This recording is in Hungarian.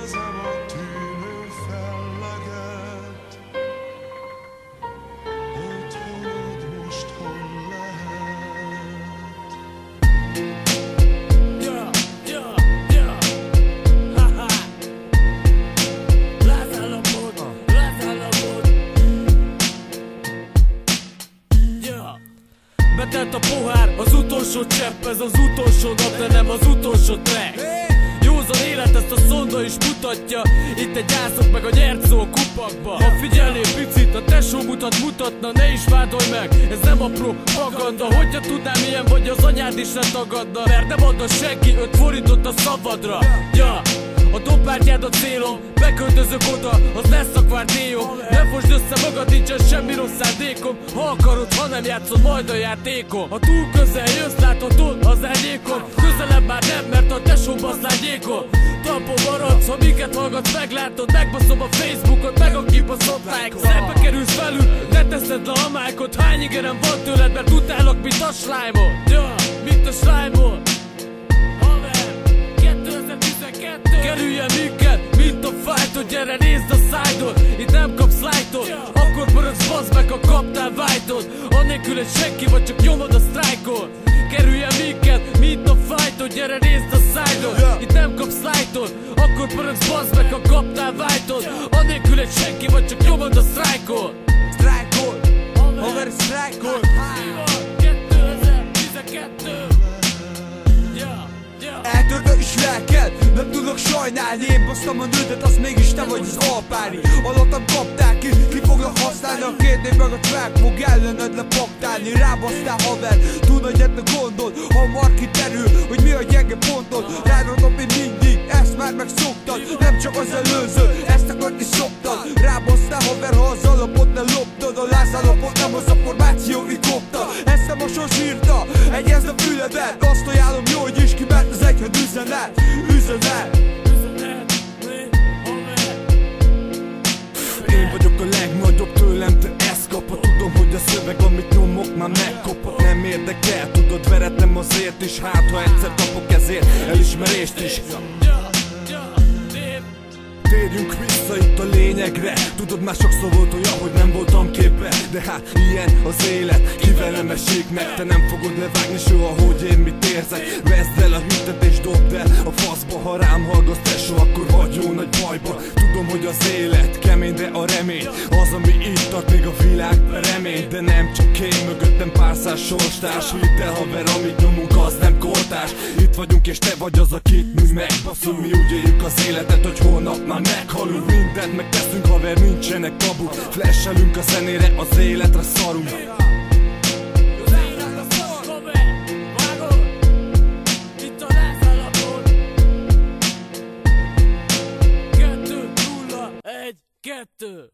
kezem a tűnő felleget. Otthonod most hol lehet? Yeah, yeah, yeah. Haha. Lázállamod, lázállamod. Yeah. Betelt a pohár, az utolsó csepp, ez az utolsó nap, de nem az utolsó track. Józan élet ezt a szonda is mutatja, itt egy ászok meg a nyert szó a kupakba. Ha figyelnél picit, a tesó mutatna, ne is vádolj meg, ez nem a propaganda. Hogyha tudnám milyen vagy, az anyád is letagadna, mert nem adna senki 5 forintot a szabadra. Ja, a dobbártyád a célom, beköltözök oda, az lesz a kvártélyom. Ne fosd össze magad, nincsen semmi rossz szándékom. Ha akarod, ha nem játszod majd a játékom. Ha túl közel jössz, láthatod az árnyékon. Közelebb már nem, mert a tesóba az lányékon. Talpon maradsz, ha minket hallgatsz, meglátod. Megbaszom a Facebookot, meg a kibaszott like. Szembe kerülsz velük, ne teszed le a májkot. Hány ingerem van tőled, mert utálok, mint a slime-ot. Ja, mint a slime-ot. Kerüljen minket, mint a fájtot, gyere nézd a szájdot. Itt nem kapsz like-ot, akkor pörögsz, bazd meg, ha kaptál vájtot. Annélkül egy senki vagy, csak nyomod a sztrájkot. Kerüljen minket, mint a fájtot, gyere nézd a szájdot. Itt nem kapsz like-ot, akkor pörögsz, bazd meg, ha kaptál vájtot. Annélkül egy senki vagy, csak nyomod a sztrájkot. Sztrájkot, haver sztrájkot. 2012. Eltörve is lelked, nem tudok sajnálni. Én basztam a nődet, az mégis te vagy az alpári. Alattam kapták ki, ki foglak használni. A kérdés meg a track fog ellened lepaktálni. Rábasztál haver, túl nagy a gondod. Hamar kiterül, hogy mi a gyenge pontod. Rárodom én mindig, ezt már megszoktad. Nem csak az előző, ezt akarni szoktad. Rábasztál haver, ha az alapot ne loptad. A lázalapot nem az a formációi kopta. Ezt nem a sors írta, egyezd a füledet. Azt ajánlom, jó, hogy is ki, mert az egyhed üzenet. Én vagyok a legnagyobb, tőlem te ezt kapod. Tudom, hogy a szöveg, amit nyomok, már megkopott. Nem érdekel, tudod, veretem azért is. Hát, ha egyszer kapok ezért elismerést is. Térjünk vissza itt a lényegre. Tudod, már sokszor volt olyan, hogy nem voltam képbe. De hát ilyen az élet, kivel nem esik meg. Te nem fogod levágni soha, hogy én mit érzek. Veszd el a hűtet és dobd el a faszba. Ha rám hallgasz tesó, akkor vagy jó nagy bajba. Tudom, hogy az élet kemény, de a remény az, ami itt tart, még a világ remény. De nem csak én, mögöttem pár száz sorstárs. Hidd el haver, amit nyomunk, az nem kortárs. Itt vagyunk és te vagy az, akit mi megbaszunk. Mi úgy éljük az életet, hogy holnap már meghalunk. Mindent megteszünk haver, nincsenek tabu. Flashelünk a zenére, az életre szarunk. Kettő.